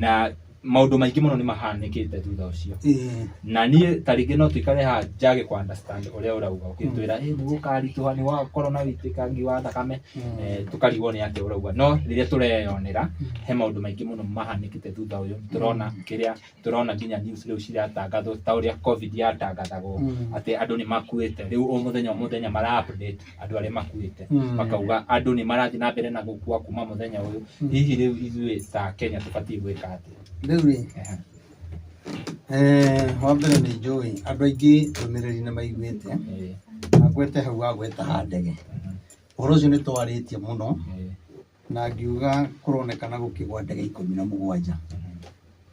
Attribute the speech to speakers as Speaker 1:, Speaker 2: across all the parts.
Speaker 1: na maundu maingi muno ni mahanikite thutha ucio na nie taringi no twikare ha njage ku understand uria urauga ukitwira ni gukarituha ni wa corona witikangi wa thakame tukarigwo ni ati urauga no riria tureyonera he maundu maingi muno mahanikite thutha uyu turona kiria turona nginya news riu ciratangathwo ta uria covid yatangathagwo ati andu ni makuite riu muthenya mara update andu aria makuite makauga andu ni marathi na mbere na gukua kuma muthenya uyu hihi riu ithuĩ ta Kenya tubatie gwika ati
Speaker 2: Deuri wambere ni njui andu aingi tumiriri na maiguite agwete hau agweta handege uhoro ucio ni twaritie muno na ngiuga kuronekana gukigwa ndege 17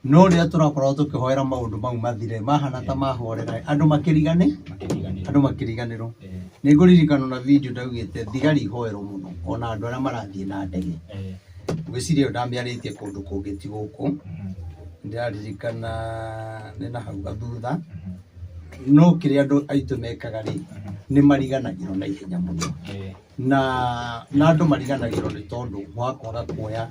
Speaker 2: no ria turakorwo tukihoera maundu mau mathire mahana ta mahorera andu makiriganirwo ni nguririkana na video ndaugite thigari ihoerwo muno ona andu aria marathie na ndege ngwiciria ndamiaritie kundu kungiti guku ndaririkana nina hau gathutha no kiria andu aitu mekaga ri ni mariganagirwo na ihenya muno na andu mariganagirwo ni tondu wakora kuoya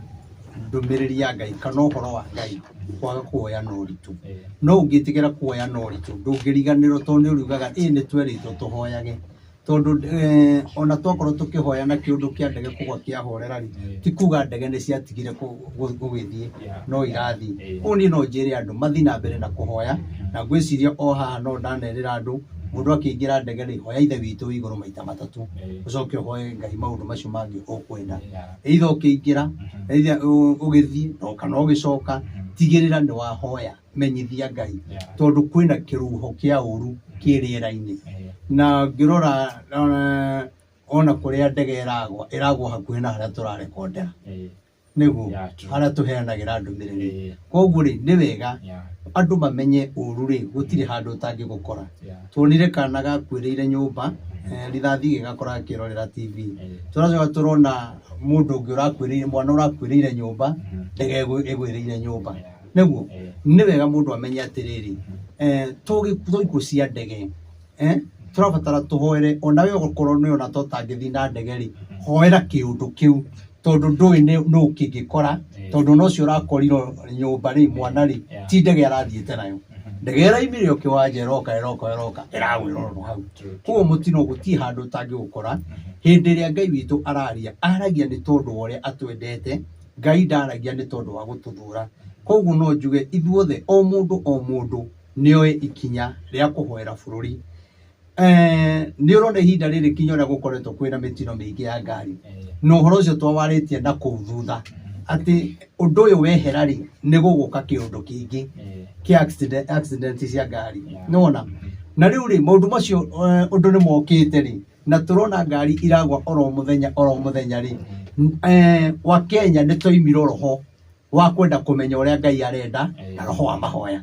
Speaker 2: ndumiriri ya Ngai kana uhoro wa Ngai kwaga kuoya no ritu no ungitigera kuoya no ritu ndungiriganirwo tondu urugaga ni tweritwo tuhoyage tondu ona twakorwo tukihoya na kiundu kia ndege kugwa kia horera ri ti kuga ndege ni ciatigire gugithie no irathi uni no njire andu mathi na mbere na kuhoya na ngwiciria o haha no ndanerera andu mundu akiingira ndege ri hoya ithe witu iguru maita matatu ucoke hoye Ngai maundu macio mangi ukwenda ithe ukiingira ithe ugithie no kana ugicoka tigirira ni wahoya menyithia Ngai tondu kwina kiruho kia uru kiriera-ini na ngirora ona kuria ndege iragwa hakuhi na haria turarekondera niguo haria tuheanagira ndumiriri koguo ri ni wega andu mamenye uru ri gutiri handu utangi gukora tuonire kana gakwiriire nyumba rithathi gigakora kirorera TV turacoka turona mundu ungi urakwiriire mwana urakwiriire nyumba ndege igwiriire nyumba niguo ni wega mundu amenye atiriri tugikucia ndege turabatara tuhoere onawe gukorwo ni ona totangithi na ndege ri hoera kiundu kiu tondu ndui no kingikora tondu no cio rakorirwo nyumba ri mwana ri ti ndege arathiete nayo ndege iraimire okiwanja iroka iragwirwo no hau kuo mutino guti handu tangi gukora hindi ria Ngai witu aragia ni tondu uria atwendete Ngai ndaragia ni tondu wa gututhura koguo no njuge ithuothe o mundu nioe ikinya ria kuhoera bururi ni urone hinda riri kinya ria gukoretwo kwina mitino mingi ya ngari no horo ucio twawaritie na kuthutha ati undu uyu wehera ri ni guguka kiundu kingi ki accident cia ngari nona na riu ri maundu macio undu ni mokite ri na turona ngari iragwa oro muthenya ri wa Kenya ni toimiro roho wa kwenda kumenya uria Ngai arenda na roho wa mahoya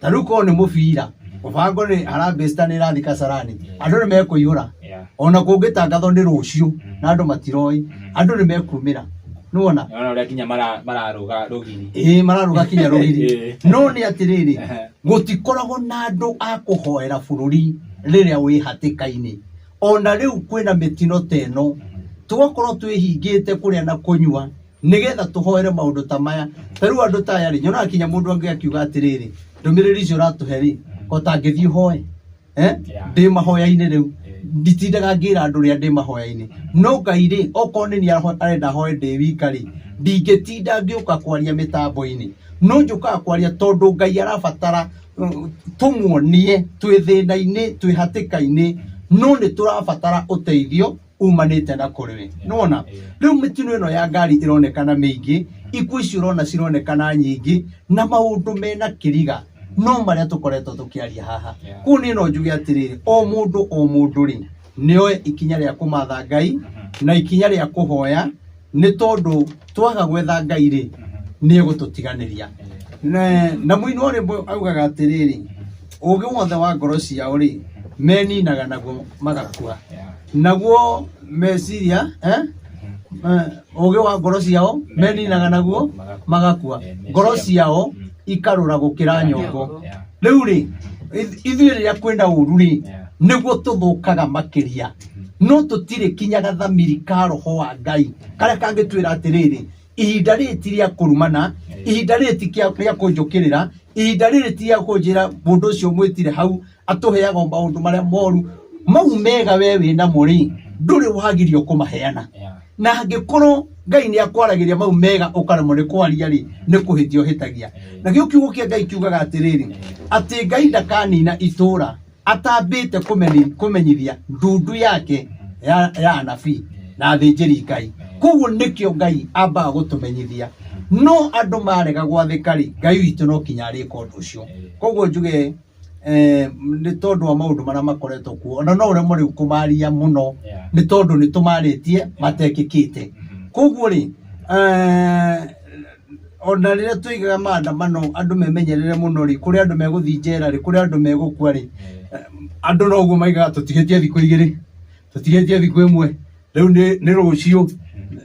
Speaker 2: taruko ni mubira ubango ni arabesta ni rathi Kasarani andu ni mekuyura ona kungitangathwo ni rucio na andu matiroi andu ni mekumira nuona
Speaker 1: uria kinya mararuga rugiri
Speaker 2: mararuga kinya rugiri no ni atiriri gutikoragwo na andu akuhoera bururi riria wi hatikaini ona riu kwina mitino teno tugakorwo twihingite kuria na kunyua nigetha tuhoere maundu ta maya taru andu ta yari nyona kinya mundu angi akiuga atiriri ndumiriri cio ratuheri kota ngithii hoye ndi mahoya-ini riu nditindaga ngira andu ria ndi mahoya-ini no Ngai ri okorwo ni arenda hoye ndi wika ri ndingitinda ngiuka kwaria mitambo-ini no njuka kwaria tondu Ngai arabatara tumuonie twi thina-ini twi hatika-ini no ni turabatara uteithio umanite na kuriwe nona riu mitino ino ya ngari ironekana mingi ikuo icio urona cironekana nyingi na maundu mena kiriga no maria tukoretwo tukiaria haha kuni no njuge atiriri o mundu ri nioe ikinya ria kumatha Ngai na ikinya ria kuhoya ni tondu twaga gwetha Ngai ri ni egututiganiria na muino ri augaga atiriri ugi wothe wa ngoro ciao ri meninaga naguo magakua naguo meciria ugi wa ngoro ciao meninaga naguo magakua ngoro ciao ikarura gukira nyongo riu ri ithuĩ rĩrĩa kwenda ũru ri nĩguo tũthũkaga makiria no tutire kinyaga thamiri ka roho wa Ngai karia kangĩtwĩra atĩrĩrĩ ihinda rĩrĩ ti rĩa kũrumana ihinda rĩrĩ ti rĩa kũnjũkĩrĩra, ihinda rĩrĩ ti rĩa kũnjĩra mũndũ ũcio mwĩtire hau atũheaga maũndũ marĩa moru. Mau mega we wĩna mo rĩ, ndũrĩ wagĩrio kũmaheana. Na angĩkorwo Ngai nĩ akwaragĩria mau mega ũkaremwo nĩ kwaria rĩ, nĩ kũhĩtia ũhĩtagia. Na gĩo kiugo kĩa Ngai kiugaga atĩrĩrĩ, atĩ Ngai ndakanina itũũra atambĩte kũmenyithia ndundu yake ya anabii na athĩnjĩri Ngai. Koguo nĩkĩo Ngai ambaga gũtũmenyithia. No andũ marega gwathĩka rĩ, Ngai witũ no kinya arĩka ũndũ ũcio. Koguo njuge nĩ tondũ wa maũndũ marĩa makoretwo kuo, ona no ũremwo rĩu kũmaria mũno nĩ tondũ nĩ tũmarĩtie matekĩkĩte. Koguo rĩ, ona rĩrĩa tũigaga maandamano andũ memenyerere mũno rĩ, kũrĩ andũ megũthiĩ njera rĩ, kũrĩ andũ megũkua rĩ, andũ no ũguo maigaga tũtigĩtie thikũ igĩrĩ, tũtigĩtie thikũ ĩmwe, rĩu nĩ rũciũ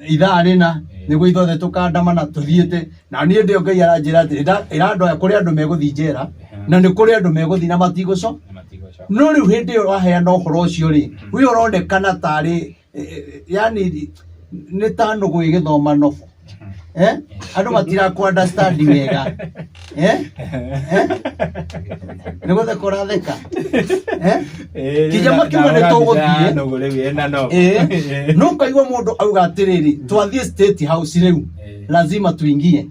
Speaker 2: ithaa rĩna nĩguo ithuothe tũkandamana tũthiĩte. Na niĩ ndĩo Ngai aranjĩra atĩ ĩrandoya kũrĩ andũ megũthiĩ njera na nĩ kũrĩ andũ megũthiĩ na matigũco. No rĩu hĩndĩ ĩyo waheana ũhoro ũcio rĩ, we ũronekana tarĩ yani nĩ ta nũgũ ĩgĩthoma nobo. Andũ matirakũ understand wega. Nĩ gũtheka ũratheka. Kinya makiuga nĩ tũgũthiĩ. No ngaigua mũndũ auga atĩrĩrĩ, twathiĩ State House rĩu lazima tuingie.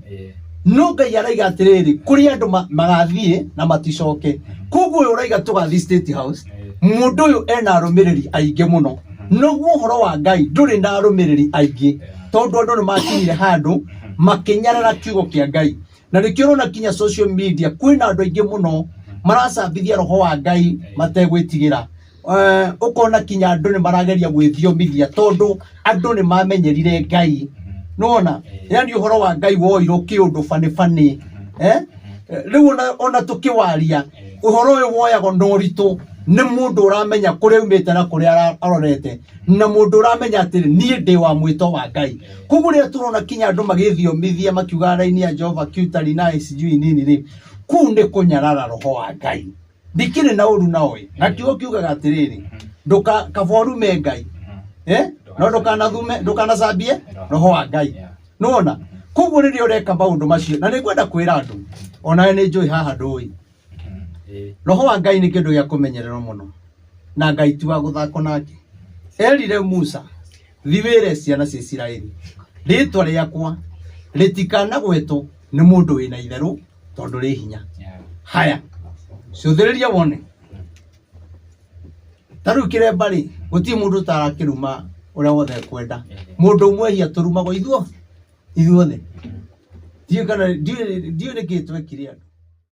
Speaker 2: No Ngai araiga atĩrĩrĩ, kũrĩ andũ magathiĩ na maticoke. Koguo ũyũ ũraiga tũgathiĩ State House, mũndũ ũyũ ena arũmĩrĩri aingĩ mũno. Noguo ũhoro wa Ngai ndũrĩ na arũmĩrĩri aingĩ, tondũ andũ nĩ makinyire handũ makĩnyarara kiugo kĩa Ngai. Na nĩkĩo ũrona kinya social media kwĩna andũ aingĩ mũno maracambithia roho wa Ngai mategwĩtigĩra. Ũkona kinya andũ nĩ marageria gwĩthomithia tondũ andũ nĩ mamenyerire Ngai. Nona yani ũhoro wa Ngai woirwo kĩũndũ bani. Rĩu ona tũkĩwaria ũhoro ũyũ woyagwo na ũritũ nĩ mũndũ ũramenya kũrĩa umĩte na kũrĩa arorete, na mũndũ ũramenya atĩ niĩ ndĩ wa mwĩto wa Ngai. Koguo rĩrĩa tũrona kinya andũ magĩthomithia makiuga raini ya Jehova Kiutari na sijui nini rĩ, kũu nĩ kũnyarara roho wa Ngai. Ndikĩrĩ na ũru na oĩ, na kiugo kiugaga atĩrĩrĩ, ndũkaborume Ngai, no ndũkanacambie roho wa Ngai. Nona koguo rĩrĩa ũreka maũndũ macio, na nĩngwenda kwĩra andũ ona nĩ njũĩ haha ndũĩ, roho wa Ngai nĩ kĩndũ gĩa kũmenyererwo mũno, na Ngai ti wa gũthako nake. Erire Musa, thiĩ wĩre ciana cia Isiraeli, rĩĩtwa rĩakwa rĩtikanagwetwo nĩ mũndũ wĩna itherũ tondũ rĩ hinya. Haya, cũthĩrĩria wone, tarĩu kĩremba rĩ, gũtirĩ mũndũ tarakĩruma ũrĩa wothe kwenda. Mũndũ ũmwe hia tũrumagwo ithuothe. Ndiũĩ nĩkĩ twekire andũ.